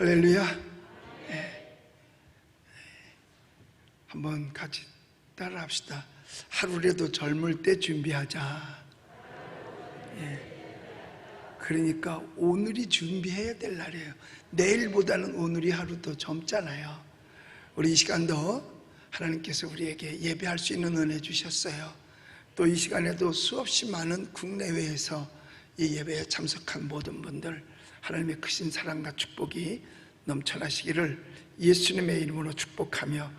할렐루야. 네. 한번 같이 따라 합시다. 하루라도 젊을 때 준비하자. 그러니까 오늘이 준비해야 될 날이에요. 내일보다는 오늘이 하루 더 젊잖아요. 우리 이 시간도 하나님께서 우리에게 예배할 수 있는 은혜 주셨어요. 또 이 시간에도 수없이 많은 국내외에서 이 예배에 참석한 모든 분들, 하나님의 크신 사랑과 축복이 넘쳐나시기를 예수님의 이름으로 축복하며,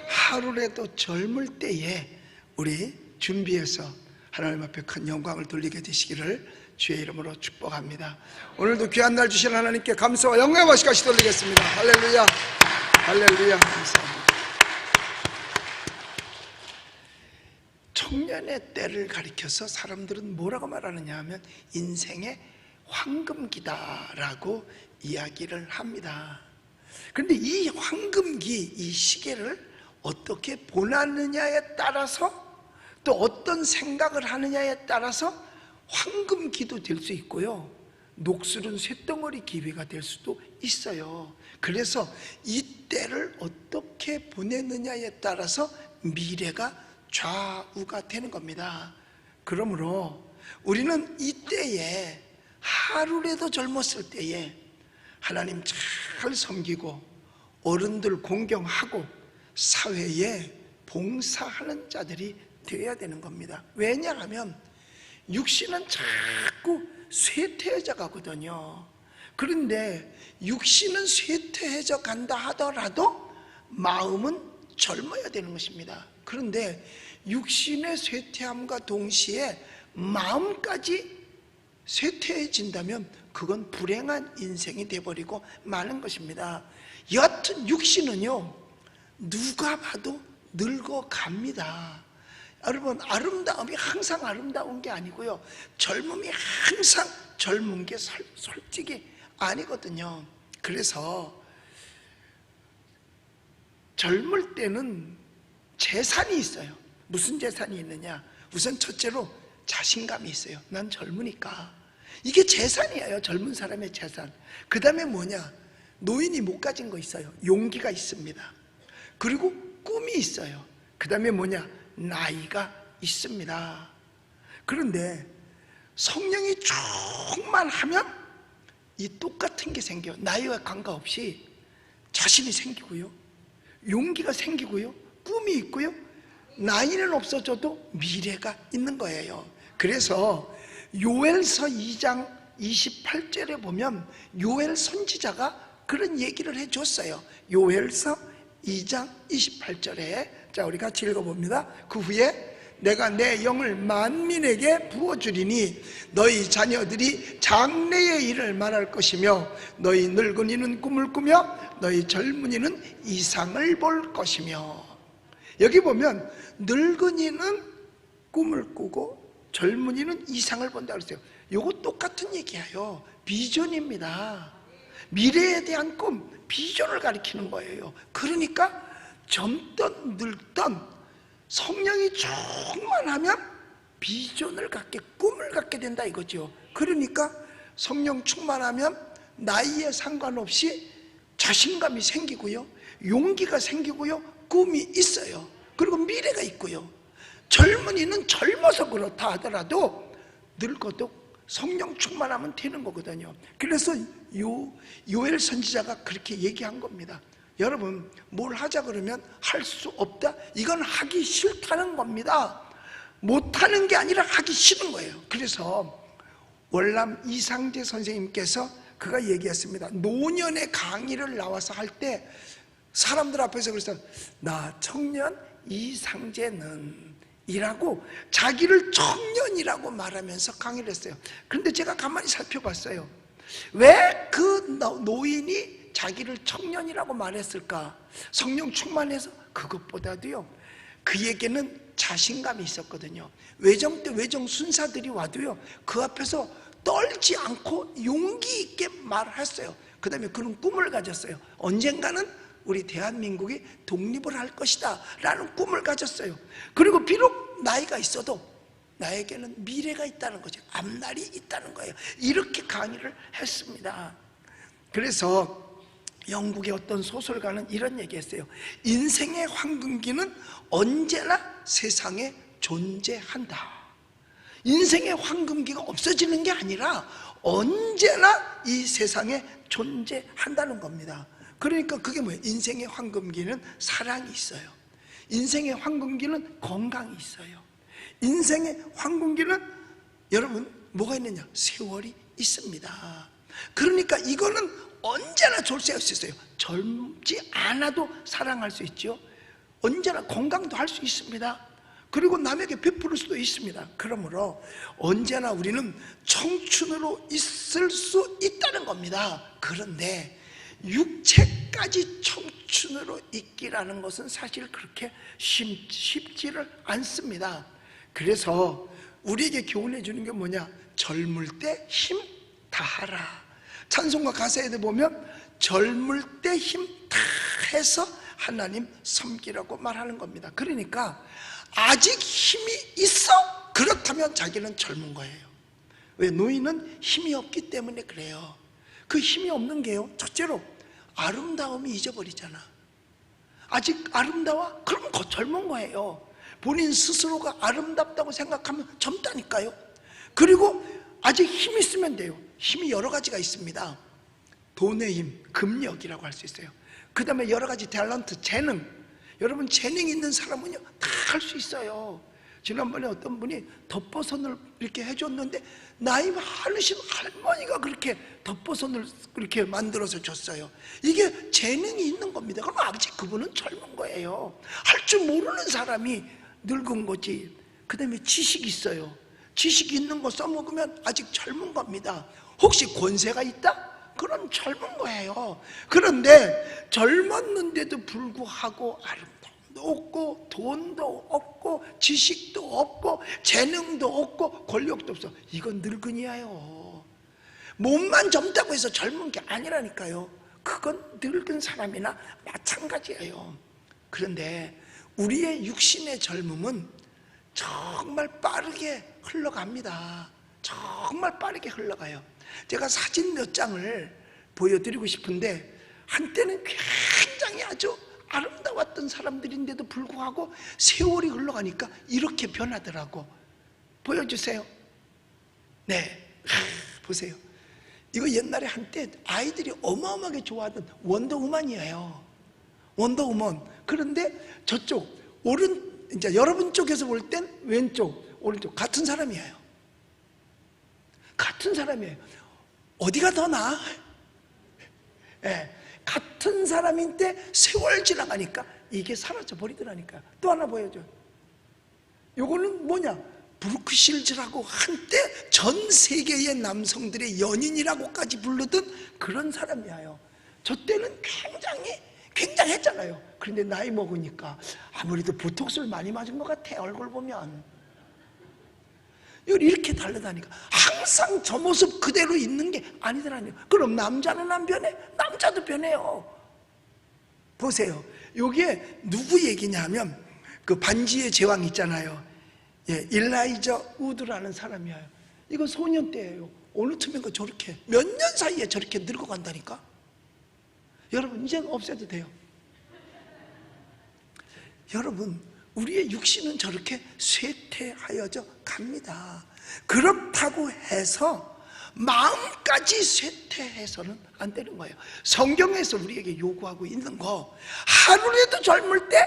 하루라도 젊을 때에 우리 준비해서 하나님 앞에 큰 영광을 돌리게 되시기를 주의 이름으로 축복합니다. 오늘도 귀한 날 주신 하나님께 감사와 영광의 박수 같이 돌리겠습니다. 할렐루야, 할렐루야. 감사합니다. 청년의 때를 가리켜서 사람들은 뭐라고 말하느냐 하면 인생의 황금기다라고 이야기를 합니다. 그런데 이 황금기, 이 시계를 어떻게 보내느냐에 따라서, 또 어떤 생각을 하느냐에 따라서 황금기도 될 수 있고요, 녹슬은 쇳덩어리 기회가 될 수도 있어요. 그래서 이 때를 어떻게 보내느냐에 따라서 미래가 좌우가 되는 겁니다. 그러므로 우리는 이 때에, 하루라도 젊었을 때에 하나님 잘 섬기고 어른들 공경하고 사회에 봉사하는 자들이 되어야 되는 겁니다. 왜냐하면 육신은 자꾸 쇠퇴해져 가거든요. 그런데 육신은 쇠퇴해져 간다 하더라도 마음은 젊어야 되는 것입니다. 그런데 육신의 쇠퇴함과 동시에 마음까지 쇠퇴해진다면 그건 불행한 인생이 되어버리고 마는 것입니다. 여하튼 육신은요, 누가 봐도 늙어갑니다. 여러분, 아름다움이 항상 아름다운 게 아니고요, 젊음이 항상 젊은 게 솔직히 아니거든요. 그래서 젊을 때는 재산이 있어요. 무슨 재산이 있느냐? 우선 첫째로 자신감이 있어요. 난 젊으니까. 이게 재산이에요. 젊은 사람의 재산. 그 다음에 뭐냐? 노인이 못 가진 거 있어요. 용기가 있습니다. 그리고 꿈이 있어요. 그 다음에 뭐냐? 나이가 있습니다. 그런데 성령이 충만하면 이 똑같은 게 생겨요. 나이와 관계없이 자신이 생기고요, 용기가 생기고요, 꿈이 있고요, 나이는 없어져도 미래가 있는 거예요. 그래서 요엘서 2장 28절에 보면 요엘 선지자가 그런 얘기를 해줬어요. 요엘서 2장 28절에, 자, 우리 같이 읽어봅니다. 그 후에 내가 내 영을 만민에게 부어주리니 너희 자녀들이 장래의 일을 말할 것이며 너희 늙은이는 꿈을 꾸며 너희 젊은이는 이상을 볼 것이며. 여기 보면 늙은이는 꿈을 꾸고 젊은이는 이상을 본다고 그랬어요. 이거 똑같은 얘기예요. 비전입니다. 미래에 대한 꿈, 비전을 가리키는 거예요. 그러니까 젊던 늙던 성령이 충만하면 비전을 갖게, 꿈을 갖게 된다 이거죠. 그러니까 성령 충만하면 나이에 상관없이 자신감이 생기고요, 용기가 생기고요, 꿈이 있어요. 그리고 미래가 있고요. 젊은이는 젊어서 그렇다 하더라도 늙어도 성령 충만하면 되는 거거든요. 그래서 요엘 선지자가 그렇게 얘기한 겁니다. 여러분, 뭘 하자 그러면 할 수 없다? 이건 하기 싫다는 겁니다. 못하는 게 아니라 하기 싫은 거예요. 그래서 월남 이상재 선생님께서 그가 얘기했습니다. 노년의 강의를 나와서 할 때 사람들 앞에서 그랬어요. 나 청년 이상재는 이라고 자기를 청년이라고 말하면서 강의를 했어요. 그런데 제가 가만히 살펴봤어요. 왜 그 노인이 자기를 청년이라고 말했을까? 성령 충만해서? 그것보다도요, 그에게는 자신감이 있었거든요. 외정 때 외정 순사들이 와도요, 그 앞에서 떨지 않고 용기 있게 말했어요. 그 다음에 그런 꿈을 가졌어요. 언젠가는 우리 대한민국이 독립을 할 것이다 라는 꿈을 가졌어요. 그리고 비록 나이가 있어도 나에게는 미래가 있다는 거죠. 앞날이 있다는 거예요. 이렇게 강의를 했습니다. 그래서 영국의 어떤 소설가는 이런 얘기했어요. 인생의 황금기는 언제나 세상에 존재한다. 인생의 황금기가 없어지는 게 아니라 언제나 이 세상에 존재한다는 겁니다. 그러니까 그게 뭐예요? 인생의 황금기는 사랑이 있어요. 인생의 황금기는 건강이 있어요. 인생의 황금기는 여러분 뭐가 있느냐? 세월이 있습니다. 그러니까 이거는 언제나 졸세할 수 있어요. 젊지 않아도 사랑할 수 있죠. 언제나 건강도 할 수 있습니다. 그리고 남에게 베풀 수도 있습니다. 그러므로 언제나 우리는 청춘으로 있을 수 있다는 겁니다. 그런데 육체까지 청춘으로 있기라는 것은 사실 그렇게 쉽지를 않습니다. 그래서 우리에게 교훈해 주는 게 뭐냐? 젊을 때 힘 다하라. 찬송가 가사에도 보면 젊을 때 힘 다해서 하나님 섬기라고 말하는 겁니다. 그러니까 아직 힘이 있어? 그렇다면 자기는 젊은 거예요. 왜? 노인은 힘이 없기 때문에 그래요. 그 힘이 없는 게요, 첫째로 아름다움이 잊어버리잖아. 아직 아름다워? 그럼 곧 젊은 거예요. 본인 스스로가 아름답다고 생각하면 젊다니까요. 그리고 아직 힘이 있으면 돼요. 힘이 여러 가지가 있습니다. 돈의 힘, 금력이라고 할 수 있어요. 그 다음에 여러 가지 탤런트, 재능. 여러분 재능 있는 사람은요 다 할 수 있어요. 지난번에 어떤 분이 덮버선을 이렇게 해줬는데 나이 많으신 할머니가 그렇게 덮버선을 그렇게 만들어서 줬어요. 이게 재능이 있는 겁니다. 그럼 아직 그분은 젊은 거예요. 할 줄 모르는 사람이 늙은 거지. 그 다음에 지식이 있어요. 지식이 있는 거 써먹으면 아직 젊은 겁니다. 혹시 권세가 있다? 그럼 젊은 거예요. 그런데 젊었는데도 불구하고 아름다움도 없고 돈도 없고 지식도 없고 재능도 없고 권력도 없어. 이건 늙은이에요. 몸만 젊다고 해서 젊은 게 아니라니까요. 그건 늙은 사람이나 마찬가지예요. 그런데 우리의 육신의 젊음은 정말 빠르게 흘러갑니다. 정말 빠르게 흘러가요. 제가 사진 몇 장을 보여드리고 싶은데 한때는 굉장히 아주 아름다웠던 사람들인데도 불구하고 세월이 흘러가니까 이렇게 변하더라고. 보여주세요. 네, 보세요. 이거 옛날에 한때 아이들이 어마어마하게 좋아하던 원더우먼이에요. 원더우먼. 그런데 저쪽 이제 여러분 쪽에서 볼 땐 왼쪽, 오른쪽 같은 사람이에요. 같은 사람이에요. 어디가 더 나아? 네, 같은 사람인데 세월 지나가니까 이게 사라져 버리더라니까. 또 하나 보여줘요. 요거는 뭐냐? 브루크 실즈라고 한때 전 세계의 남성들의 연인이라고까지 부르던 그런 사람이에요. 저 때는 굉장했잖아요. 그런데 나이 먹으니까 아무래도 보톡스를 많이 맞은 것 같아. 얼굴 보면 이렇게 다르다니까. 항상 저 모습 그대로 있는 게 아니더라니요. 그럼 남자는 안 변해? 남자도 변해요. 보세요. 이게 누구 얘기냐면 그 반지의 제왕 있잖아요. 예, 일라이저 우드라는 사람이에요. 이거 소년 때예요. 어느 틈인가 저렇게 몇 년 사이에 저렇게 늙어간다니까. 여러분 이제는 없애도 돼요. 여러분 우리의 육신은 저렇게 쇠퇴하여져 갑니다. 그렇다고 해서 마음까지 쇠퇴해서는 안 되는 거예요. 성경에서 우리에게 요구하고 있는 거, 하루라도 젊을 때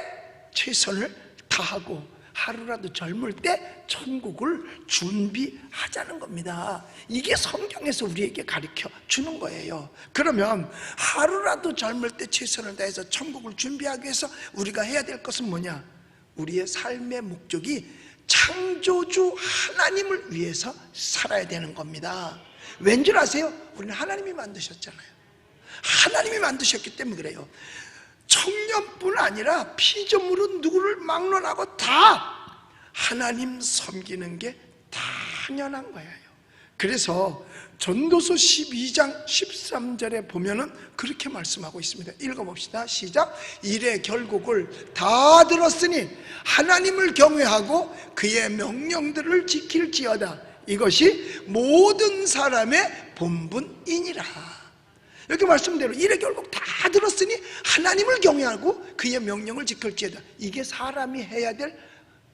최선을 다하고 하루라도 젊을 때 천국을 준비하자는 겁니다. 이게 성경에서 우리에게 가르쳐 주는 거예요. 그러면 하루라도 젊을 때 최선을 다해서 천국을 준비하기 위해서 우리가 해야 될 것은 뭐냐? 우리의 삶의 목적이 창조주 하나님을 위해서 살아야 되는 겁니다. 왠 줄 아세요? 우리는 하나님이 만드셨잖아요. 하나님이 만드셨기 때문에 그래요. 청년뿐 아니라 피조물은 누구를 막론하고 다 하나님 섬기는 게 당연한 거예요. 그래서 전도서 12장 13절에 보면은 그렇게 말씀하고 있습니다. 읽어봅시다. 시작. 일의 결국을 다 들었으니 하나님을 경외하고 그의 명령들을 지킬지어다. 이것이 모든 사람의 본분이니라. 이렇게 말씀대로 이래 결국 다 들었으니 하나님을 경외하고 그의 명령을 지킬지어다. 이게 사람이 해야 될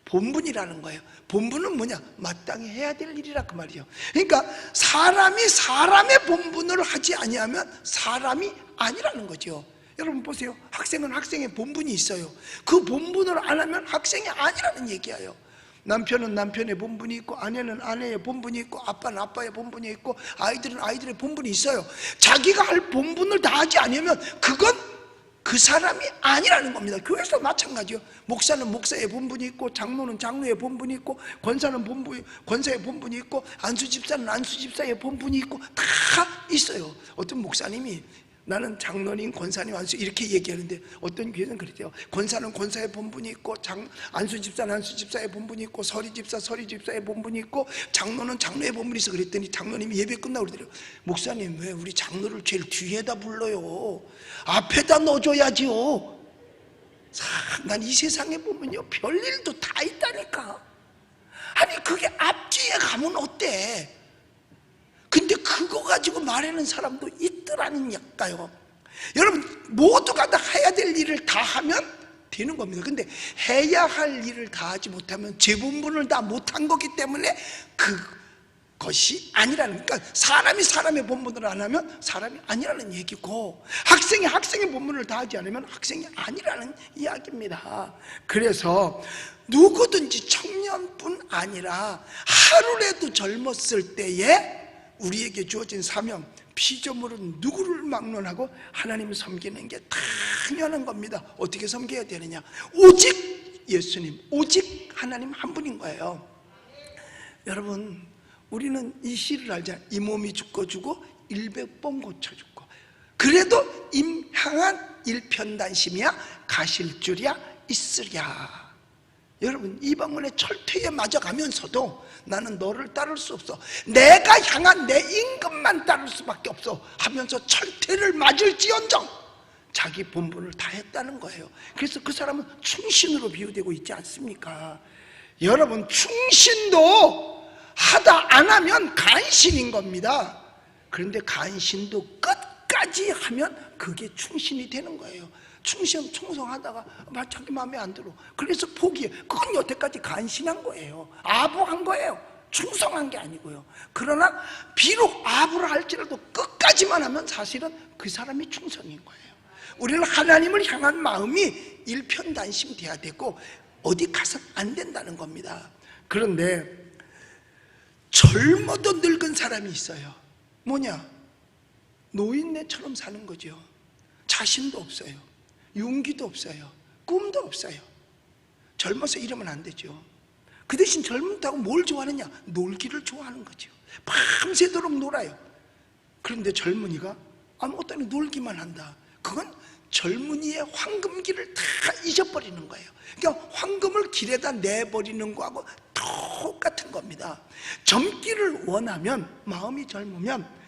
본분이라는 거예요. 본분은 뭐냐? 마땅히 해야 될 일이라 그 말이에요. 그러니까 사람이 사람의 본분을 하지 아니하면 사람이 아니라는 거죠. 여러분 보세요. 학생은 학생의 본분이 있어요. 그 본분을 안 하면 학생이 아니라는 얘기예요. 남편은 남편의 본분이 있고, 아내는 아내의 본분이 있고, 아빠는 아빠의 본분이 있고, 아이들은 아이들의 본분이 있어요. 자기가 할 본분을 다 하지 않으면 그건 그 사람이 아니라는 겁니다. 교회에서 마찬가지요. 목사는 목사의 본분이 있고, 장로는 장로의 본분이 있고, 권사는 권사의 본분이 있고, 안수집사는 안수집사의 본분이 있고, 다 있어요. 어떤 목사님이 나는 장로님, 권사님, 안수 이렇게 얘기하는데 어떤 교회는 그랬대요. 권사는 권사의 본분이 있고, 안수집사는 안수집사의 본분이 있고, 서리집사의 본분이 있고, 장로는 장로의 본분이 있어. 그랬더니 장로님이 예배 끝나고 그러더래요. 목사님, 왜 우리 장로를 제일 뒤에다 불러요? 앞에다 넣어줘야지요. 난 이 세상에 보면요, 별일도 다 있다니까. 아니 그게 앞뒤에 가면 어때? 근데 그거 가지고 말하는 사람도 있더라니까요. 여러분 모두가 다 해야 될 일을 다 하면 되는 겁니다. 근데 해야 할 일을 다 하지 못하면 제 본분을 다 못한 거기 때문에 그것이 아니라는, 그러니까 사람이 사람의 본분을 안 하면 사람이 아니라는 얘기고, 학생이 학생의 본분을 다 하지 않으면 학생이 아니라는 이야기입니다. 그래서 누구든지 청년뿐 아니라 하루라도 젊었을 때에 우리에게 주어진 사명, 피조물은 누구를 막론하고 하나님을 섬기는 게 당연한 겁니다. 어떻게 섬겨야 되느냐? 오직 예수님, 오직 하나님 한 분인 거예요. 여러분 우리는 이 시를 알자. 이 몸이 죽고 주고 100번 고쳐 죽고, 그래도 임향한 일편단심이야 가실 줄이야 있으랴. 여러분 이방원의 철퇴에 맞아가면서도 나는 너를 따를 수 없어, 내가 향한 내 임금만 따를 수밖에 없어 하면서 철퇴를 맞을지언정 자기 본분을 다 했다는 거예요. 그래서 그 사람은 충신으로 비유되고 있지 않습니까? 여러분 충신도 하다 안 하면 간신인 겁니다. 그런데 간신도 끝까지 하면 그게 충신이 되는 거예요. 충성하다가 자기 마음에 안 들어, 그래서 포기해. 그건 여태까지 간신한 거예요. 아부한 거예요. 충성한 게 아니고요. 그러나 비록 아부를 할지라도 끝까지만 하면 사실은 그 사람이 충성인 거예요. 우리는 하나님을 향한 마음이 일편단심 돼야 되고 어디 가서 안 된다는 겁니다. 그런데 젊어도 늙은 사람이 있어요. 뭐냐? 노인네처럼 사는 거죠. 자신도 없어요. 용기도 없어요. 꿈도 없어요. 젊어서 이러면 안 되죠. 그 대신 젊다고 뭘 좋아하느냐? 놀기를 좋아하는 거죠. 밤새도록 놀아요. 그런데 젊은이가 아무것도 아니고 놀기만 한다. 그건 젊은이의 황금기를 다 잊어버리는 거예요. 그러니까 황금을 길에다 내버리는 거하고 똑같은 겁니다. 젊기를 원하면, 마음이 젊으면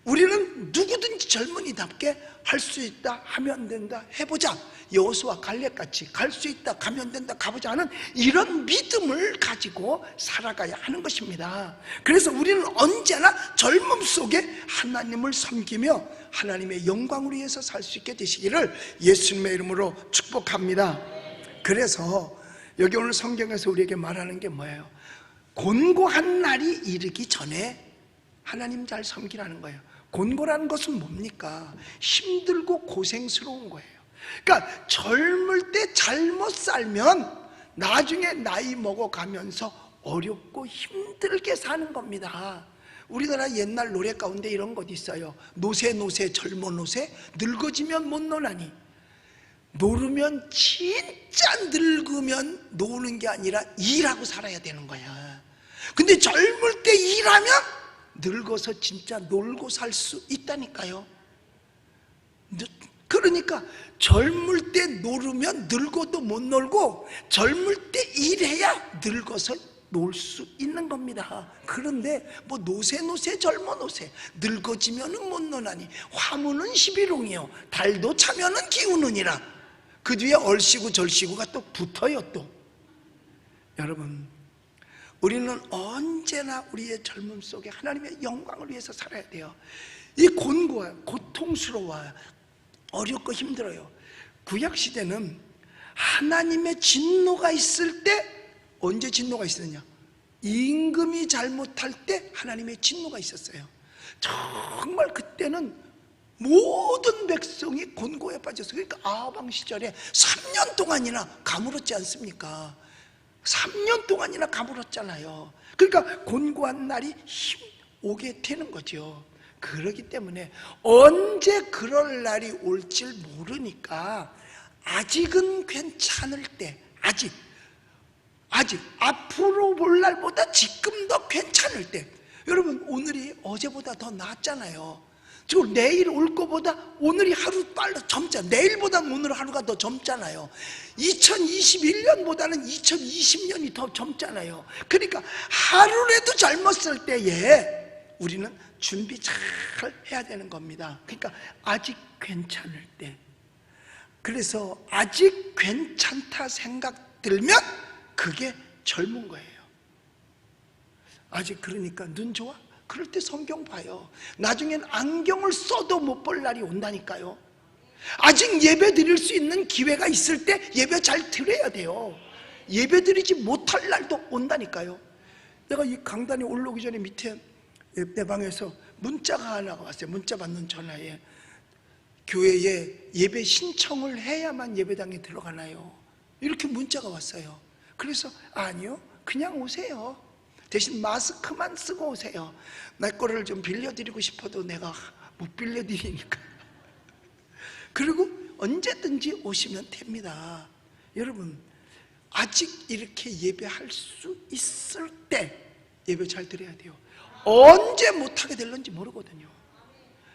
우리는 누구든지 젊은이답게 할 수 있다, 하면 된다, 해보자, 여호수아 갈렙같이 갈 수 있다, 가면 된다, 가보자 하는 이런 믿음을 가지고 살아가야 하는 것입니다. 그래서 우리는 언제나 젊음 속에 하나님을 섬기며 하나님의 영광을 위해서 살 수 있게 되시기를 예수님의 이름으로 축복합니다. 그래서 여기 오늘 성경에서 우리에게 말하는 게 뭐예요? 곤고한 날이 이르기 전에 하나님 잘 섬기라는 거예요. 곤고라는 것은 뭡니까? 힘들고 고생스러운 거예요. 그러니까 젊을 때 잘못 살면 나중에 나이 먹어가면서 어렵고 힘들게 사는 겁니다. 우리나라 옛날 노래 가운데 이런 것 있어요. 노세 젊어 노세, 늙어지면 못 노나니. 노르면 진짜 늙으면 노는 게 아니라 일하고 살아야 되는 거야. 근데 젊을 때 일하면 늙어서 진짜 놀고 살 수 있다니까요. 그러니까 젊을 때 놀으면 늙어도 못 놀고, 젊을 때 일해야 늙어서 놀 수 있는 겁니다. 그런데 뭐 노세 젊어 노세, 늙어지면은 못 노나니, 화무는 11홍이요 달도 차면은 기우느니라. 그 뒤에 얼씨구 절씨구가 또 붙어요. 또 여러분, 우리는 언제나 우리의 젊음 속에 하나님의 영광을 위해서 살아야 돼요. 이 곤고해요. 고통스러워요. 어렵고 힘들어요. 구약시대는 하나님의 진노가 있을 때, 언제 진노가 있었느냐? 임금이 잘못할 때 하나님의 진노가 있었어요. 정말 그때는 모든 백성이 곤고에 빠졌어요. 그러니까 아방 시절에 3년 동안이나 가물었지 않습니까? 3년 동안이나 가물었잖아요. 그러니까 곤고한 날이 오게 되는 거죠. 그렇기 때문에 언제 그럴 날이 올지 모르니까 아직은 괜찮을 때, 아직 앞으로 볼 날보다 지금 더 괜찮을 때, 여러분 오늘이 어제보다 더 낫잖아요. 지금 내일 올 거보다 오늘이 하루 빨리 젊잖아요. 내일보다 오늘 하루가 더 젊잖아요. 2021년보다는 2020년이 더 젊잖아요. 그러니까 하루라도 젊었을 때에 우리는 준비 잘 해야 되는 겁니다. 그러니까 아직 괜찮을 때, 그래서 아직 괜찮다 생각 들면 그게 젊은 거예요. 아직, 그러니까 눈 좋아? 그럴 때 성경 봐요. 나중엔 안경을 써도 못 볼 날이 온다니까요. 아직 예배 드릴 수 있는 기회가 있을 때 예배 잘 드려야 돼요. 예배 드리지 못할 날도 온다니까요. 내가 이 강단에 올라오기 전에 밑에 내 방에서 문자가 하나가 왔어요. 문자 받는 전화에 교회에 예배 신청을 해야만 예배당에 들어가나요? 이렇게 문자가 왔어요. 그래서 아니요, 그냥 오세요. 대신 마스크만 쓰고 오세요. 내 거를 좀 빌려드리고 싶어도 내가 못 빌려드리니까. 그리고 언제든지 오시면 됩니다. 여러분, 아직 이렇게 예배할 수 있을 때 예배 잘 드려야 돼요. 언제 못하게 될런지 모르거든요.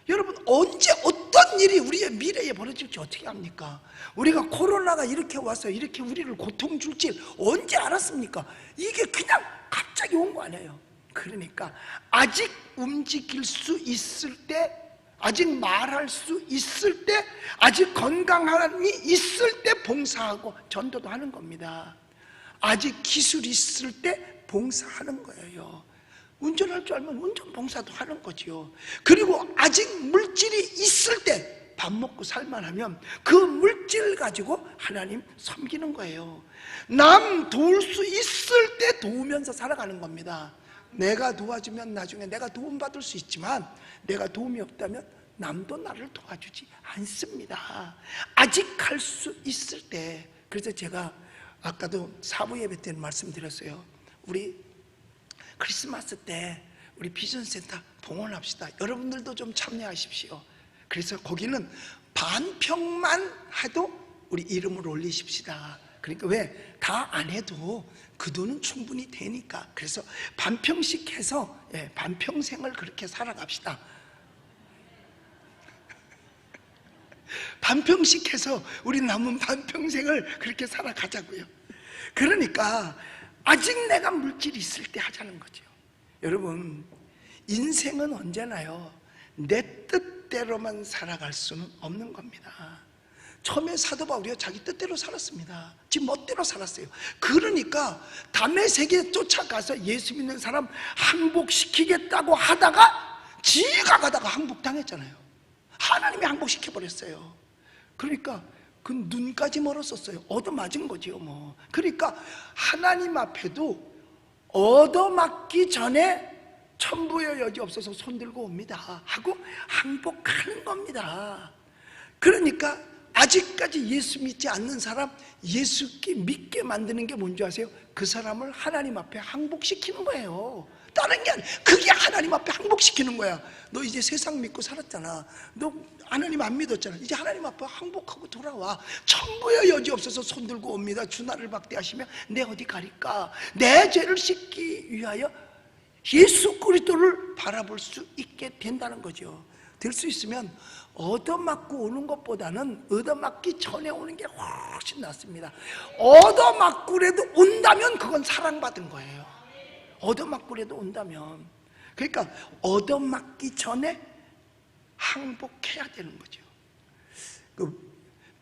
여러분, 언제 어떤 일이 우리의 미래에 벌어질지 어떻게 합니까? 우리가 코로나가 이렇게 와서 이렇게 우리를 고통 줄지 언제 알았습니까? 이게 그냥 갑자기 온 거 아니에요. 그러니까 아직 움직일 수 있을 때, 아직 말할 수 있을 때, 아직 건강함이 있을 때 봉사하고 전도도 하는 겁니다. 아직 기술이 있을 때 봉사하는 거예요. 운전할 줄 알면 운전 봉사도 하는 거죠. 그리고 아직 물질이 있을 때 밥 먹고 살만하면 그 물질 가지고 하나님 섬기는 거예요. 남 도울 수 있을 때 도우면서 살아가는 겁니다. 내가 도와주면 나중에 내가 도움받을 수 있지만 내가 도움이 없다면 남도 나를 도와주지 않습니다. 아직 할 수 있을 때. 그래서 제가 아까도 사부 예배 때는 말씀드렸어요. 우리 크리스마스 때 우리 비전센터 봉헌합시다. 여러분들도 좀 참여하십시오. 그래서 거기는 반평만 해도 우리 이름을 올리십시다. 그러니까 왜? 다 안 해도 그 돈은 충분히 되니까. 그래서 반평씩 해서 반평생을 그렇게 살아갑시다. 반평씩 해서 우리 남은 반평생을 그렇게 살아가자고요. 그러니까 아직 내가 물질이 있을 때 하자는 거죠. 여러분, 인생은 언제나요, 내 뜻대로만 살아갈 수는 없는 겁니다. 처음에 사도 바울이요, 자기 뜻대로 살았습니다. 지 멋대로 살았어요. 그러니까 담의 세계에 쫓아가서 예수 믿는 사람 항복시키겠다고 하다가 지가 가다가 항복당했잖아요. 하나님이 항복시켜버렸어요. 그러니까 그 눈까지 멀었었어요. 얻어맞은 거지요 뭐. 그러니까 하나님 앞에도 얻어맞기 전에 천부의 여지 없어서 손들고 옵니다 하고 항복하는 겁니다. 그러니까 아직까지 예수 믿지 않는 사람 예수 믿게 만드는 게 뭔지 아세요? 그 사람을 하나님 앞에 항복시키는 거예요. 다른 게 아니야. 그게 하나님 앞에 항복시키는 거야. 너 이제 세상 믿고 살았잖아. 너 하나님 안 믿었잖아. 이제 하나님 앞에 항복하고 돌아와. 천부의 여지 없어서 손들고 옵니다. 주 나를 박대하시며 내 어디 가릴까? 내 죄를 씻기 위하여 예수 그리스도를 바라볼 수 있게 된다는 거죠. 될 수 있으면 얻어맞고 오는 것보다는 얻어맞기 전에 오는 게 훨씬 낫습니다. 얻어맞고라도 온다면 그건 사랑받은 거예요. 얻어맞고라도 온다면. 그러니까 얻어맞기 전에 항복해야 되는 거죠. 그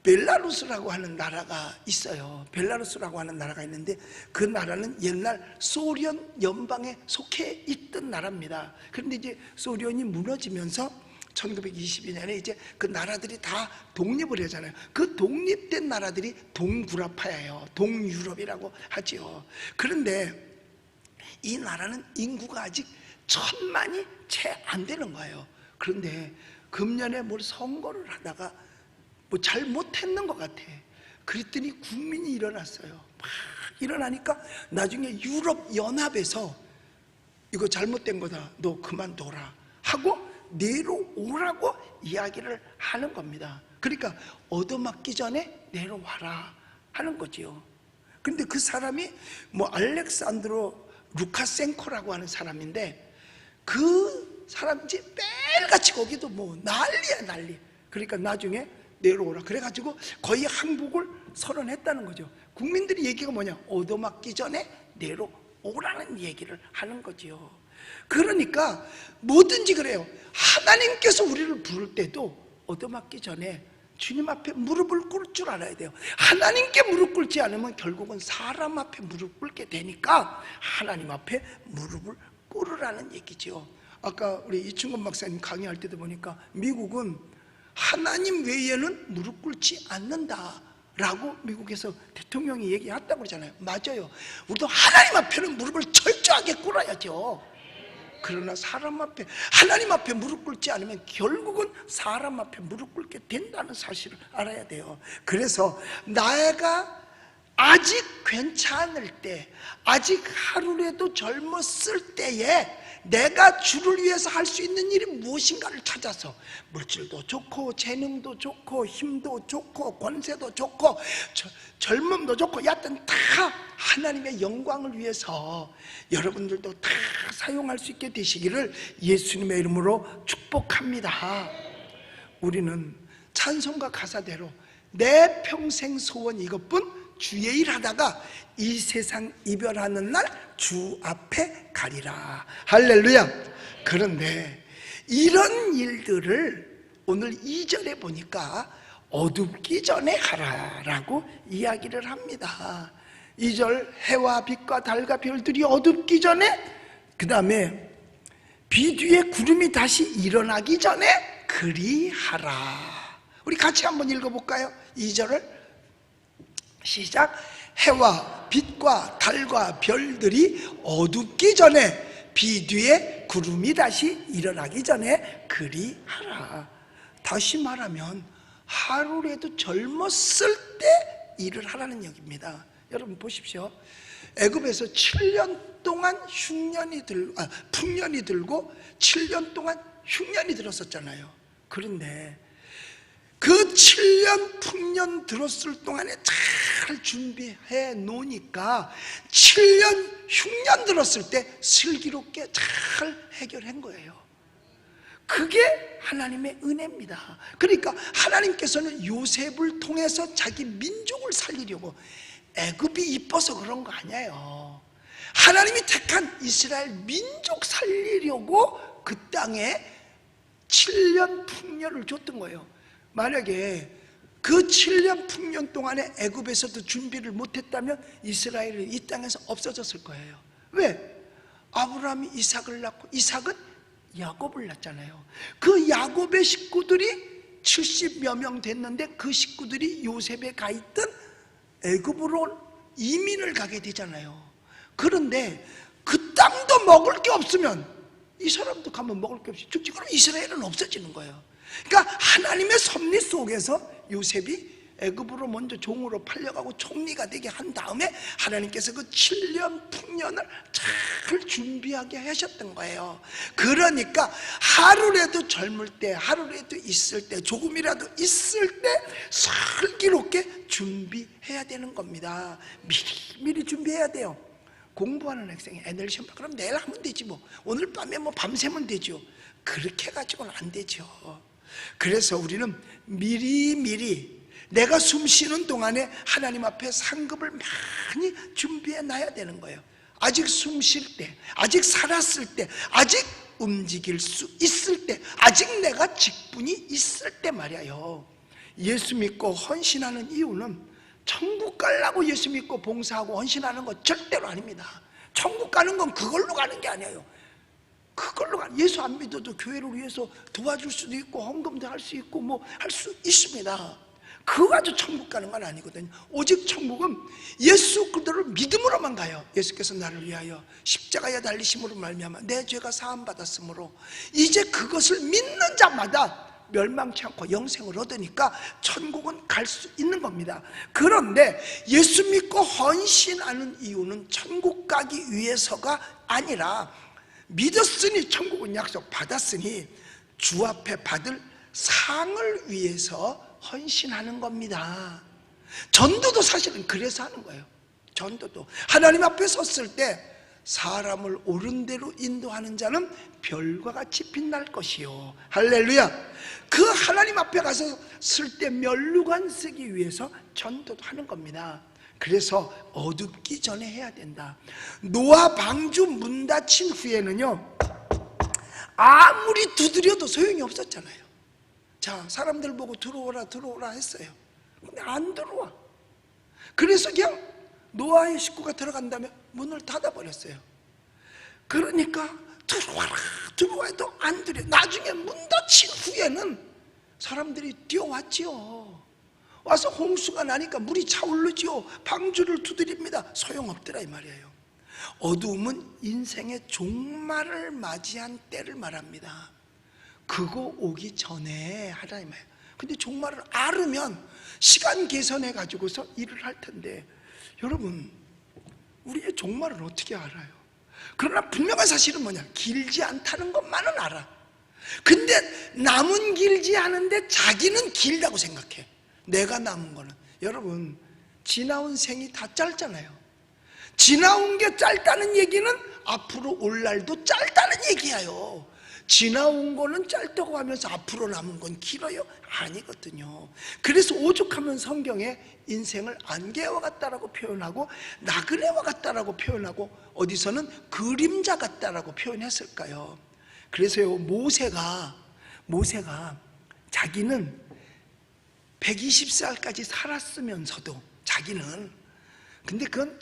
벨라루스라고 하는 나라가 있어요. 벨라루스라고 하는 나라가 있는데 그 나라는 옛날 소련 연방에 속해 있던 나라입니다. 그런데 이제 소련이 무너지면서 1922년에 이제 그 나라들이 다 독립을 하잖아요. 그 독립된 나라들이 동구라파예요. 동유럽이라고 하지요. 그런데 이 나라는 인구가 아직 1000만이 채 안 되는 거예요. 그런데 금년에 뭘 선거를 하다가 뭐 잘못했는 것 같아. 그랬더니 국민이 일어났어요. 막 일어나니까 나중에 유럽 연합에서 이거 잘못된 거다, 너 그만둬라 하고 내려오라고 이야기를 하는 겁니다. 그러니까 얻어맞기 전에 내려와라 하는 거지요. 근데 그 사람이 뭐 알렉산드로 루카센코라고 하는 사람인데, 그 사람이 매일같이 거기도 뭐 난리야 난리. 그러니까 나중에 내려오라 그래가지고 거의 항복을 선언했다는 거죠. 국민들이 얘기가 뭐냐, 얻어맞기 전에 내려오라는 얘기를 하는 거지요. 그러니까 뭐든지 그래요. 하나님께서 우리를 부를 때도 얻어맞기 전에 주님 앞에 무릎을 꿇을 줄 알아야 돼요. 하나님께 무릎 꿇지 않으면 결국은 사람 앞에 무릎 꿇게 되니까 하나님 앞에 무릎을 꿇으라는 얘기죠. 아까 우리 이충건 박사님 강의할 때도 보니까 미국은 하나님 외에는 무릎 꿇지 않는다 라고 미국에서 대통령이 얘기했다고 그러잖아요. 맞아요. 우리도 하나님 앞에는 무릎을 철저하게 꿇어야죠. 그러나 사람 앞에, 하나님 앞에 무릎 꿇지 않으면 결국은 사람 앞에 무릎 꿇게 된다는 사실을 알아야 돼요. 그래서 내가 아직 괜찮을 때, 아직 하루라도 젊었을 때에 내가 주를 위해서 할 수 있는 일이 무엇인가를 찾아서, 물질도 좋고 재능도 좋고 힘도 좋고 권세도 좋고 젊음도 좋고 여하튼 다 하나님의 영광을 위해서 여러분들도 다 사용할 수 있게 되시기를 예수님의 이름으로 축복합니다. 우리는 찬송가 가사대로 내 평생 소원 이것뿐 주의 일 하다가 이 세상 이별하는 날 주 앞에 가리라. 할렐루야. 그런데 이런 일들을 오늘 2절에 보니까 어둡기 전에 하라라고 이야기를 합니다. 2절 해와 빛과 달과 별들이 어둡기 전에, 그 다음에 비 뒤에 구름이 다시 일어나기 전에 그리하라. 우리 같이 한번 읽어볼까요? 2절을 시작. 해와 빛과 달과 별들이 어둡기 전에 비 뒤에 구름이 다시 일어나기 전에 그리하라. 다시 말하면 하루라도 젊었을 때 일을 하라는 얘기입니다. 여러분 보십시오. 애굽에서 7년 동안 풍년이 들고 7년 동안 흉년이 들었었잖아요. 그런데 그 7년 풍년 들었을 동안에 잘 준비해 놓으니까 7년 흉년 들었을 때 슬기롭게 잘 해결한 거예요. 그게 하나님의 은혜입니다. 그러니까 하나님께서는 요셉을 통해서 자기 민족을 살리려고, 애굽이 이뻐서 그런 거 아니에요. 하나님이 택한 이스라엘 민족 살리려고 그 땅에 7년 풍년을 줬던 거예요. 만약에 그 7년 풍년 동안에 애굽에서도 준비를 못했다면 이스라엘은 이 땅에서 없어졌을 거예요. 왜? 아브라함이 이삭을 낳고 이삭은 야곱을 낳잖아요. 그 야곱의 식구들이 70여 명 됐는데 그 식구들이 요셉에 가 있던 애굽으로 이민을 가게 되잖아요. 그런데 그 땅도 먹을 게 없으면 이 사람도 가면 먹을 게 없이 죽지. 그럼 이스라엘은 없어지는 거예요. 그러니까 하나님의 섭리 속에서 요셉이 애굽으로 먼저 종으로 팔려가고 총리가 되게 한 다음에 하나님께서 그 7년 풍년을 잘 준비하게 하셨던 거예요. 그러니까 하루라도 젊을 때, 하루라도 있을 때, 조금이라도 있을 때 슬기롭게 준비해야 되는 겁니다. 미리 준비해야 돼요. 공부하는 학생이 애들 시험 봐. 그럼 내일 하면 되지 뭐. 오늘 밤에 뭐 밤새면 되죠. 그렇게 해가지고는 안 되죠. 그래서 우리는 미리 내가 숨 쉬는 동안에 하나님 앞에 상급을 많이 준비해 놔야 되는 거예요. 아직 숨 쉴 때, 아직 살았을 때, 아직 움직일 수 있을 때, 아직 내가 직분이 있을 때 말이에요. 예수 믿고 헌신하는 이유는 천국 가려고 예수 믿고 봉사하고 헌신하는 거 절대로 아닙니다. 천국 가는 건 그걸로 가는 게 아니에요. 그걸로 예수 안 믿어도 교회를 위해서 도와줄 수도 있고 헌금도 할 수 있고 뭐 할 수 있습니다. 그거 가지고 천국 가는 건 아니거든요. 오직 천국은 예수 그리스도를 믿음으로만 가요. 예수께서 나를 위하여 십자가에 달리심으로 말미암아 내 죄가 사함 받았으므로 이제 그것을 믿는 자마다 멸망치 않고 영생을 얻으니까 천국은 갈 수 있는 겁니다. 그런데 예수 믿고 헌신하는 이유는 천국 가기 위해서가 아니라 믿었으니 천국은 약속 받았으니 주 앞에 받을 상을 위해서 헌신하는 겁니다. 전도도 사실은 그래서 하는 거예요. 전도도 하나님 앞에 섰을 때 사람을 옳은 대로 인도하는 자는 별과 같이 빛날 것이요. 할렐루야. 그 하나님 앞에 가서 쓸 때 면류관 쓰기 위해서 전도도 하는 겁니다. 그래서 어둡기 전에 해야 된다. 노아 방주 문 닫힌 후에는요, 아무리 두드려도 소용이 없었잖아요. 자, 사람들 보고 들어오라 들어오라 했어요. 근데 안 들어와. 그래서 그냥 노아의 식구가 들어간다면 문을 닫아버렸어요. 그러니까 들어와라 들어와도 안 들려. 나중에 문 닫힌 후에는 사람들이 뛰어왔지요. 와서 홍수가 나니까 물이 차오르지요. 방주를 두드립니다. 소용없더라 이 말이에요. 어두움은 인생의 종말을 맞이한 때를 말합니다. 그거 오기 전에 하라 이 말이에요. 근데 종말을 알으면 시간 계산해 가지고서 일을 할 텐데, 여러분 우리의 종말을 어떻게 알아요? 그러나 분명한 사실은 뭐냐? 길지 않다는 것만은 알아. 근데 남은 길지 않은데 자기는 길다고 생각해. 내가 남은 거는. 여러분, 지나온 생이 다 짧잖아요. 지나온 게 짧다는 얘기는 앞으로 올 날도 짧다는 얘기예요. 지나온 거는 짧다고 하면서 앞으로 남은 건 길어요? 아니거든요. 그래서 오죽하면 성경에 인생을 안개와 같다라고 표현하고 나그네와 같다라고 표현하고 어디서는 그림자 같다라고 표현했을까요? 그래서요, 모세가 자기는 120살까지 살았으면서도 자기는, 근데 그건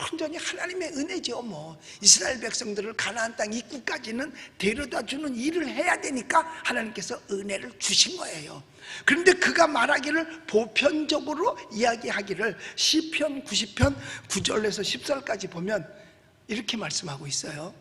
완전히 하나님의 은혜죠. 뭐 이스라엘 백성들을 가나안 땅 입구까지는 데려다주는 일을 해야 되니까 하나님께서 은혜를 주신 거예요. 그런데 그가 말하기를, 보편적으로 이야기하기를 시편 90편 9절에서 10절까지 보면 이렇게 말씀하고 있어요.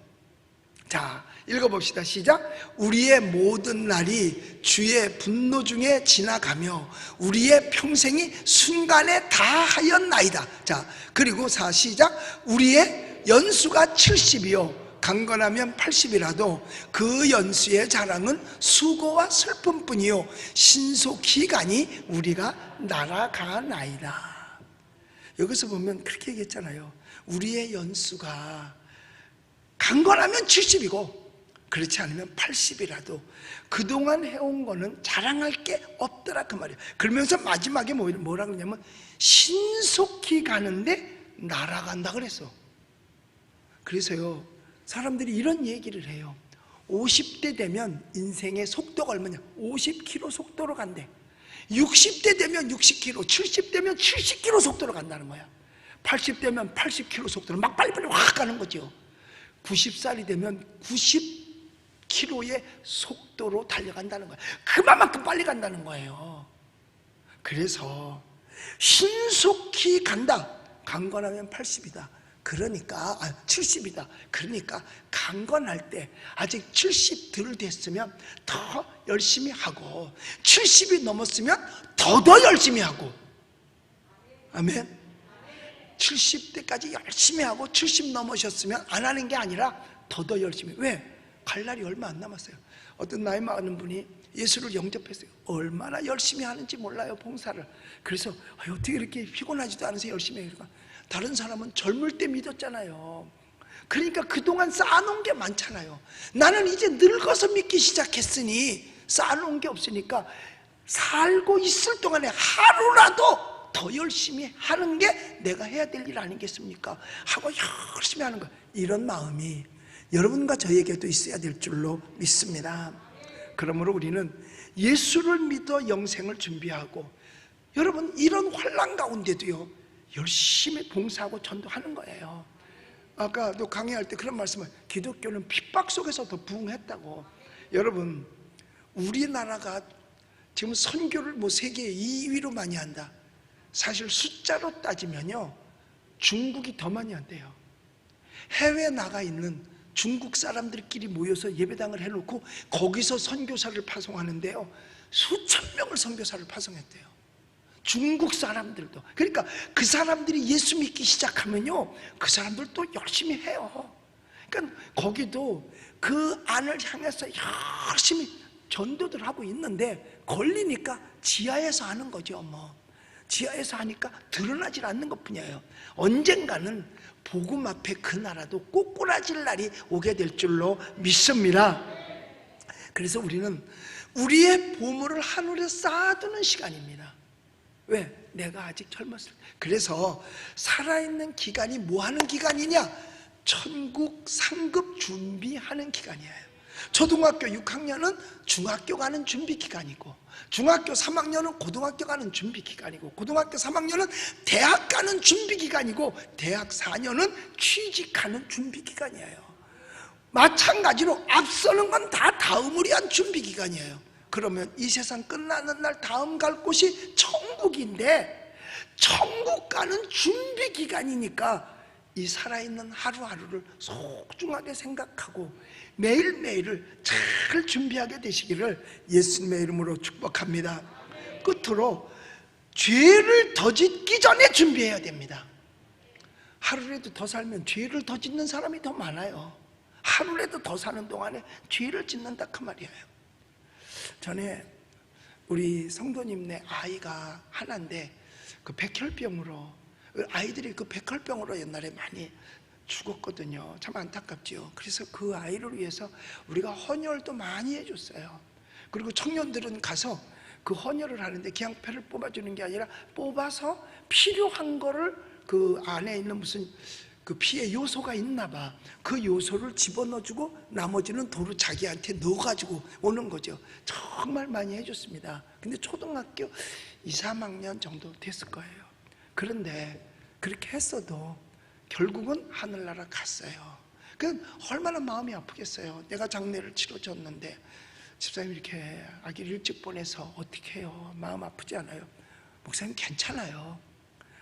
자, 읽어봅시다. 시작. 우리의 모든 날이 주의 분노 중에 지나가며 우리의 평생이 순간에 다하였나이다. 자, 그리고 시작. 우리의 연수가 70이요 강건하면 80이라도 그 연수의 자랑은 수고와 슬픔뿐이요 신속히 가니 우리가 날아가나이다. 여기서 보면 그렇게 얘기했잖아요. 우리의 연수가 강건하면 70이고 그렇지 않으면 80이라도 그동안 해온 거는 자랑할 게 없더라 그 말이에요. 그러면서 마지막에 뭐라 그러냐면 신속히 가는데 날아간다 그랬어. 그래서요, 사람들이 이런 얘기를 해요. 50대 되면 인생의 속도가 얼마냐? 50km 속도로 간대. 60대 되면 60km, 70대면 70km 속도로 간다는 거야. 80대면 80km 속도로 막 빨리빨리 확 가는 거죠. 90살이 되면 90km의 속도로 달려간다는 거예요. 그만큼 빨리 간다는 거예요. 그래서 신속히 간다. 강건하면 80이다. 그러니까 70이다. 그러니까 강건할 때 아직 70 덜 됐으면 더 열심히 하고 70이 넘었으면 더 열심히 하고. 아멘. 70대까지 열심히 하고 70 넘으셨으면 안 하는 게 아니라 더 열심히. 왜? 갈 날이 얼마 안 남았어요. 어떤 나이 많은 분이 예수를 영접했어요. 얼마나 열심히 하는지 몰라요, 봉사를. 그래서 어떻게 이렇게 피곤하지도 않으세요, 열심히 해요. 다른 사람은 젊을 때 믿었잖아요. 그러니까 그동안 쌓아놓은 게 많잖아요. 나는 이제 늙어서 믿기 시작했으니 쌓아놓은 게 없으니까 살고 있을 동안에 하루라도 더 열심히 하는 게 내가 해야 될 일 아니겠습니까? 하고 열심히 하는 거. 이런 마음이 여러분과 저에게도 있어야 될 줄로 믿습니다. 그러므로 우리는 예수를 믿어 영생을 준비하고, 여러분 이런 환난 가운데도요 열심히 봉사하고 전도하는 거예요. 아까도 강의할 때 그런 말씀을, 기독교는 핍박 속에서도 부흥했다고. 여러분, 우리나라가 지금 선교를 뭐 세계 2위로 많이 한다. 사실 숫자로 따지면요, 중국이 더 많이 한대요. 해외에 나가 있는 중국 사람들끼리 모여서 예배당을 해놓고 거기서 선교사를 파송하는데요, 수천 명을 선교사를 파송했대요. 중국 사람들도. 그러니까 그 사람들이 예수 믿기 시작하면요, 그 사람들도 열심히 해요. 그러니까 거기도 그 안을 향해서 열심히 전도들 하고 있는데, 걸리니까 지하에서 하는 거죠. 뭐 지하에서 하니까 드러나질 않는 것 뿐이에요. 언젠가는 복음 앞에 그 나라도 꼬꾸라질 날이 오게 될 줄로 믿습니다. 그래서 우리는 우리의 보물을 하늘에 쌓아두는 시간입니다. 왜? 내가 아직 젊었을 때. 그래서 살아있는 기간이 뭐 하는 기간이냐? 천국 상급 준비하는 기간이에요. 초등학교 6학년은 중학교 가는 준비 기간이고, 중학교 3학년은 고등학교 가는 준비 기간이고, 고등학교 3학년은 대학 가는 준비 기간이고, 대학 4년은 취직하는 준비 기간이에요. 마찬가지로 앞서는 건 다 다음을 위한 준비 기간이에요. 그러면 이 세상 끝나는 날 다음 갈 곳이 천국인데, 천국 가는 준비 기간이니까 이 살아있는 하루하루를 소중하게 생각하고 매일매일을 잘 준비하게 되시기를 예수님의 이름으로 축복합니다. 끝으로 죄를 더 짓기 전에 준비해야 됩니다. 하루라도 더 살면 죄를 더 짓는 사람이 더 많아요. 하루라도 더 사는 동안에 죄를 짓는다 그 말이에요. 전에 우리 성도님네 아이가 하나인데, 그 백혈병으로, 아이들이 그 백혈병으로 옛날에 많이 죽었거든요. 참 안타깝죠. 그래서 그 아이를 위해서 우리가 헌혈도 많이 해줬어요. 그리고 청년들은 가서 그 헌혈을 하는데 그냥 폐를 뽑아주는 게 아니라 뽑아서 필요한 거를, 그 안에 있는 무슨 그 피의 요소가 있나 봐. 그 요소를 집어넣어주고 나머지는 도로 자기한테 넣어가지고 오는 거죠. 정말 많이 해줬습니다. 근데 초등학교 2, 3학년 정도 됐을 거예요. 그런데 그렇게 했어도 결국은 하늘나라 갔어요. 그 얼마나 마음이 아프겠어요. 내가 장례를 치러줬는데 집사님 이렇게 아기를 일찍 보내서 어떻게 해요? 마음 아프지 않아요? 목사님 괜찮아요.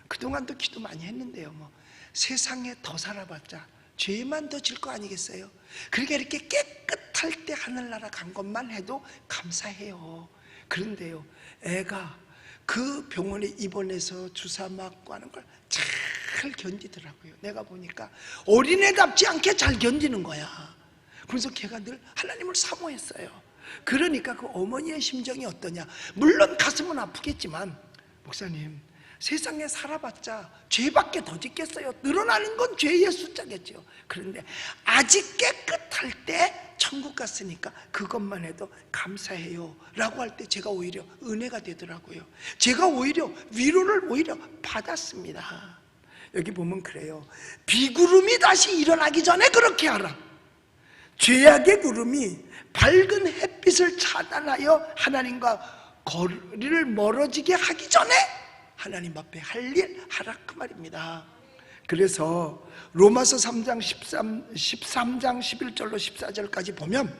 그동안도 기도 많이 했는데요. 뭐 세상에 더 살아봤자 죄만 더 질 거 아니겠어요? 그러니까 이렇게 깨끗할 때 하늘나라 간 것만 해도 감사해요. 그런데요, 애가 그 병원에 입원해서 주사 맞고 하는 걸 잘 견디더라고요. 내가 보니까 어린애답지 않게 잘 견디는 거야. 그래서 걔가 늘 하나님을 사모했어요. 그러니까 그 어머니의 심정이 어떠냐? 물론 가슴은 아프겠지만, 목사님 세상에 살아봤자 죄밖에 더 짓겠어요. 늘어나는 건 죄의 숫자겠죠. 그런데 아직 깨끗할 때 천국 갔으니까 그것만 해도 감사해요 라고 할 때 제가 오히려 은혜가 되더라고요. 제가 오히려 위로를 오히려 받았습니다. 여기 보면 그래요. 비구름이 다시 일어나기 전에 그렇게 하라. 죄악의 구름이 밝은 햇빛을 차단하여 하나님과 거리를 멀어지게 하기 전에 하나님 앞에 할 일 하라 그 말입니다. 그래서 로마서 3장 13장 11절로 14절까지 보면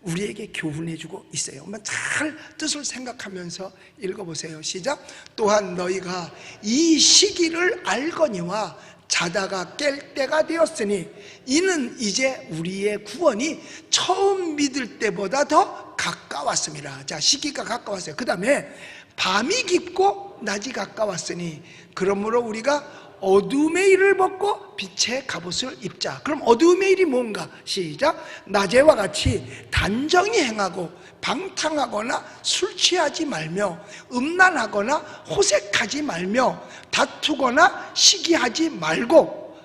우리에게 교훈해주고 있어요. 한번 잘 뜻을 생각하면서 읽어보세요. 시작. 또한 너희가 이 시기를 알거니와 자다가 깰 때가 되었으니 이는 이제 우리의 구원이 처음 믿을 때보다 더 가까웠습니다. 자, 시기가 가까웠어요. 그 다음에 밤이 깊고 낮이 가까웠으니 그러므로 우리가 어두움의 일을 벗고 빛의 갑옷을 입자. 그럼 어두움의 일이 뭔가? 시작. 낮에와 같이 단정히 행하고 방탕하거나 술 취하지 말며 음란하거나 호색하지 말며 다투거나 시기하지 말고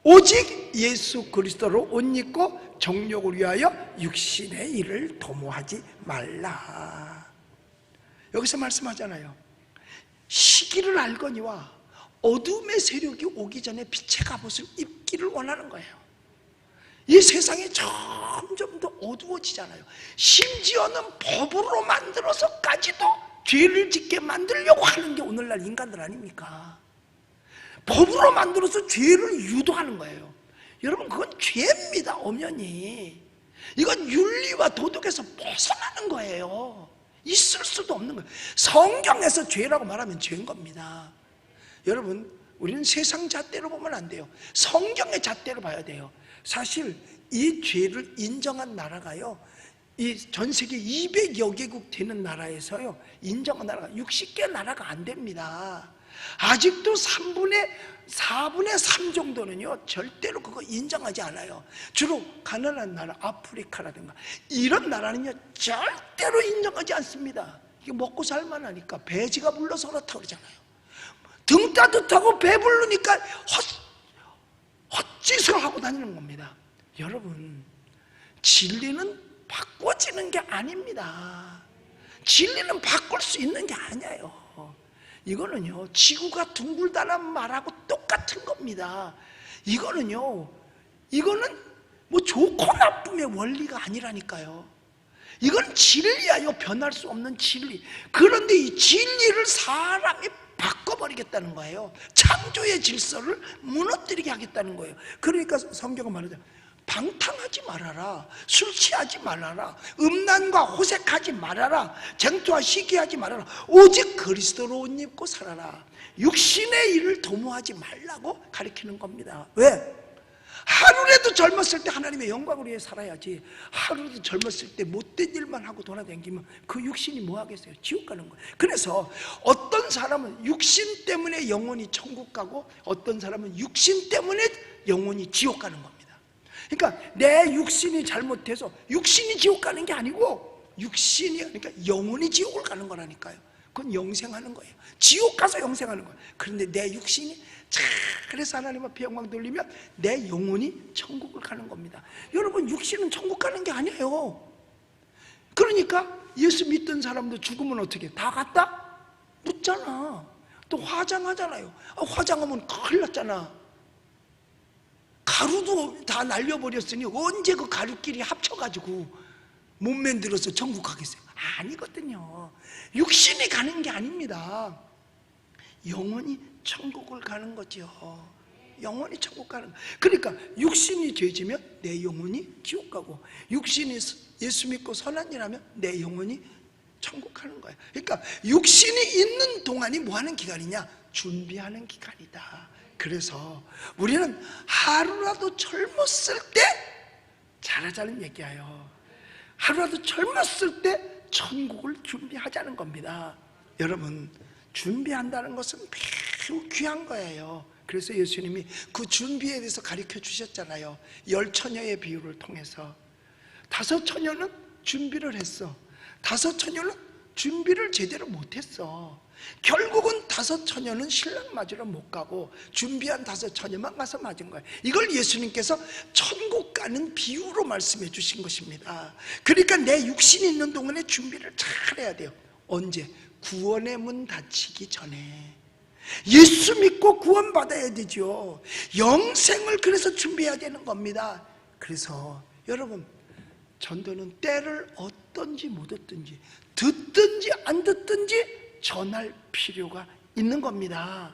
오직 예수 그리스도로 옷 입고 정욕을 위하여 육신의 일을 도모하지 말라. 여기서 말씀하잖아요. 시기를 알거니와 어둠의 세력이 오기 전에 빛의 갑옷을 입기를 원하는 거예요. 이 세상이 점점 더 어두워지잖아요. 심지어는 법으로 만들어서까지도 죄를 짓게 만들려고 하는 게 오늘날 인간들 아닙니까? 법으로 만들어서 죄를 유도하는 거예요. 여러분, 그건 죄입니다. 엄연히 이건 윤리와 도덕에서 벗어나는 거예요. 있을 수도 없는 거예요. 성경에서 죄라고 말하면 죄인 겁니다. 여러분, 우리는 세상 잣대로 보면 안 돼요. 성경의 잣대로 봐야 돼요. 사실 이 죄를 인정한 나라가요, 이 전 세계 200여 개국 되는 나라에서요, 인정한 나라가 60개 나라가 안 됩니다. 아직도 4분의 3 정도는요 절대로 그거 인정하지 않아요. 주로 가난한 나라, 아프리카라든가 이런 나라는요 절대로 인정하지 않습니다. 이게 먹고 살만하니까, 배지가 불러서 그렇다고 그러잖아요. 등 따뜻하고 배부르니까 헛짓을 하고 다니는 겁니다. 여러분, 진리는 바꿔지는 게 아닙니다. 진리는 바꿀 수 있는 게 아니에요. 이거는요 지구가 둥글다는 말하고 똑같은 겁니다. 이거는 뭐 좋고 나쁨의 원리가 아니라니까요. 이건 진리야요. 변할 수 없는 진리. 그런데 이 진리를 사람이 바꿔버리겠다는 거예요. 창조의 질서를 무너뜨리게 하겠다는 거예요. 그러니까 성경은 말하죠. 방탕하지 말아라, 술 취하지 말아라, 음란과 호색하지 말아라, 쟁투와 시기하지 말아라, 오직 그리스도로 옷 입고 살아라. 육신의 일을 도모하지 말라고 가르치는 겁니다. 왜? 하루라도 젊었을 때 하나님의 영광을 위해 살아야지, 하루라도 젊었을 때 못된 일만 하고 돌아다니면 그 육신이 뭐 하겠어요? 지옥 가는 거예요. 그래서 어떤 사람은 육신 때문에 영혼이 천국 가고, 어떤 사람은 육신 때문에 영혼이 지옥 가는 겁니다. 그러니까 내 육신이 잘못해서 육신이 지옥 가는 게 아니고, 육신이, 그러니까 영혼이 지옥을 가는 거라니까요. 그건 영생하는 거예요. 지옥 가서 영생하는 거예요. 그런데 내 육신이 그래서 하나님 앞에 영광 돌리면 내 영혼이 천국을 가는 겁니다. 여러분, 육신은 천국 가는 게 아니에요. 그러니까 예수 믿던 사람도 죽으면 어떻게 다 갔다? 묻잖아. 또 화장하잖아요. 화장하면 큰일 났잖아. 가루도 다 날려버렸으니 언제 그 가루끼리 합쳐가지고 못 만들어서 천국 가겠어요? 아니거든요. 육신이 가는 게 아닙니다. 영혼이 천국을 가는 거죠. 영혼이 천국 가는 거예요. 그러니까 육신이 죄지면 내 영혼이 지옥 가고, 육신이 예수 믿고 선한 일 하면 내 영혼이 천국 가는 거예요. 그러니까 육신이 있는 동안이 뭐 하는 기간이냐? 준비하는 기간이다. 그래서 우리는 하루라도 젊었을 때 잘하자는 얘기예요. 하루라도 젊었을 때 천국을 준비하자는 겁니다. 여러분, 준비한다는 것은 매우 귀한 거예요. 그래서 예수님이 그 준비에 대해서 가르쳐 주셨잖아요. 10처녀의 비유를 통해서. 5처녀는 준비를 했어. 5처녀는 준비를 제대로 못했어. 결국은 5처녀는 신랑 맞으러 못 가고 준비한 5처녀만 가서 맞은 거예요. 이걸 예수님께서 천국 가는 비유로 말씀해 주신 것입니다. 그러니까 내 육신이 있는 동안에 준비를 잘 해야 돼요. 언제? 구원의 문 닫히기 전에. 예수 믿고 구원받아야 되죠. 영생을 그래서 준비해야 되는 겁니다. 그래서 여러분, 전도는 때를 얻든지 못 얻든지, 듣든지 안 듣든지 전할 필요가 있는 겁니다.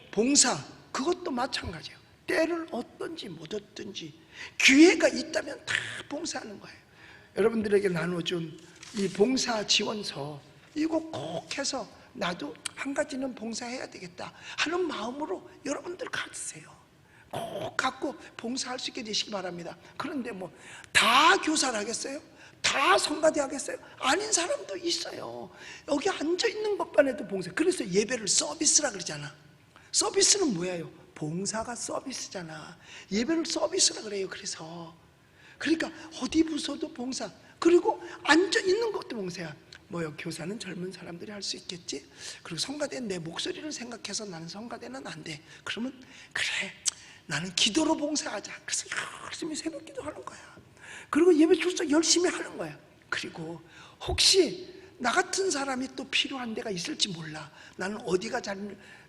봉사, 그것도 마찬가지예요. 때를 얻든지 못 얻든지 기회가 있다면 다 봉사하는 거예요. 여러분들에게 나눠준 이 봉사 지원서, 이거 꼭 해서 나도 한 가지는 봉사해야 되겠다 하는 마음으로 여러분들 가지세요. 꼭 갖고 봉사할 수 있게 되시기 바랍니다. 그런데 뭐 다 교사를 하겠어요? 다 성가대 하겠어요? 아닌 사람도 있어요. 여기 앉아있는 것만 해도 봉사. 그래서 예배를 서비스라 그러잖아. 서비스는 뭐예요? 봉사가 서비스잖아. 예배를 서비스라 그래요. 그러니까 어디 부서도 봉사, 그리고 앉아있는 것도 봉사야. 뭐요? 교사는 젊은 사람들이 할 수 있겠지? 그리고 성가대는 내 목소리를 생각해서 나는 성가대는 안 돼. 그러면 그래, 나는 기도로 봉사하자. 그래서 열심히 새벽 기도하는 거야. 그리고 예배 출석 열심히 하는 거야. 그리고 혹시 나 같은 사람이 또 필요한 데가 있을지 몰라. 나는 어디가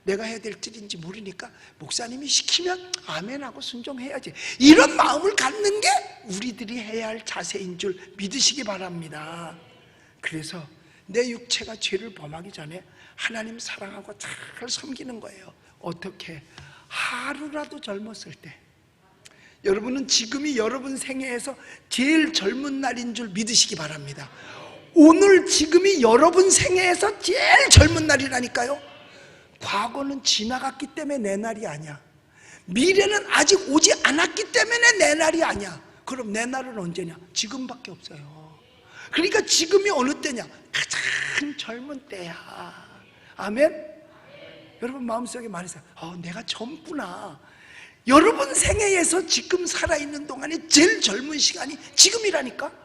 내가 해야 될 일인지 모르니까 목사님이 시키면 아멘하고 순종해야지. 이런 마음을 갖는 게 우리들이 해야 할 자세인 줄 믿으시기 바랍니다. 그래서 내 육체가 죄를 범하기 전에 하나님 사랑하고 잘 섬기는 거예요. 어떻게? 하루라도 젊었을 때, 여러분은 지금이 여러분 생애에서 제일 젊은 날인 줄 믿으시기 바랍니다. 오늘 지금이 여러분 생애에서 제일 젊은 날이라니까요. 과거는 지나갔기 때문에 내 날이 아니야. 미래는 아직 오지 않았기 때문에 내 날이 아니야. 그럼 내 날은 언제냐? 지금밖에 없어요. 그러니까 지금이 어느 때냐? 가장 젊은 때야. 아멘? 여러분 마음속에 말해서 내가 젊구나. 여러분 생애에서 지금 살아있는 동안에 제일 젊은 시간이 지금이라니까.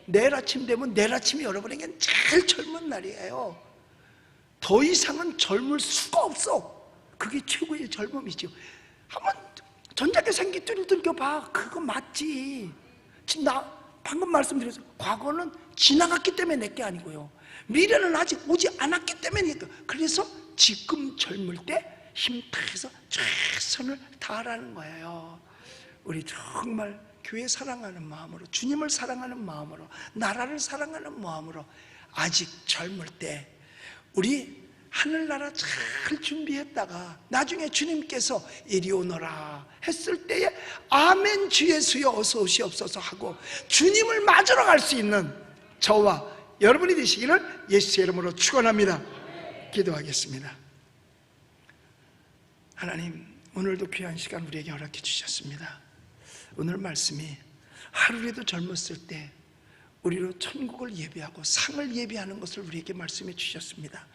내일 아침 되면 내일 아침이 여러분에겐 제일 젊은 날이에요. 더 이상은 젊을 수가 없어. 그게 최고의 젊음이죠. 한번 전자계산기 두들겨봐. 그거 맞지. 나 방금 말씀드렸어요. 과거는 지나갔기 때문에 내게 아니고요, 미래는 아직 오지 않았기 때문에. 그래서 지금 젊을 때 힘 다해서 최선을 다하라는 거예요. 우리 정말 교회 사랑하는 마음으로, 주님을 사랑하는 마음으로, 나라를 사랑하는 마음으로 아직 젊을 때 우리 하늘나라 잘 준비했다가 나중에 주님께서 이리 오너라 했을 때에 아멘 주 예수여 어서 오시옵소서 하고 주님을 맞으러 갈 수 있는 저와 여러분이 되시기를 예수의 이름으로 축원합니다. 기도하겠습니다. 하나님, 오늘도 귀한 시간 우리에게 허락해 주셨습니다. 오늘 말씀이 하루라도 젊었을 때 우리로 천국을 예비하고 상을 예비하는 것을 우리에게 말씀해 주셨습니다.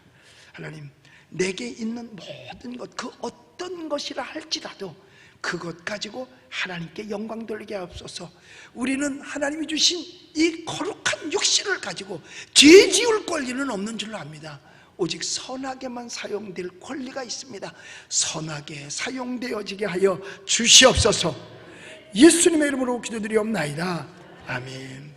하나님, 내게 있는 모든 것, 그 어떤 것이라 할지라도 그것 가지고 하나님께 영광 돌리게 하옵소서. 우리는 하나님이 주신 이 거룩한 육신을 가지고 죄 지을 권리는 없는 줄로 압니다. 오직 선하게만 사용될 권리가 있습니다. 선하게 사용되어지게 하여 주시옵소서. 예수님의 이름으로 기도드리옵나이다. 아멘.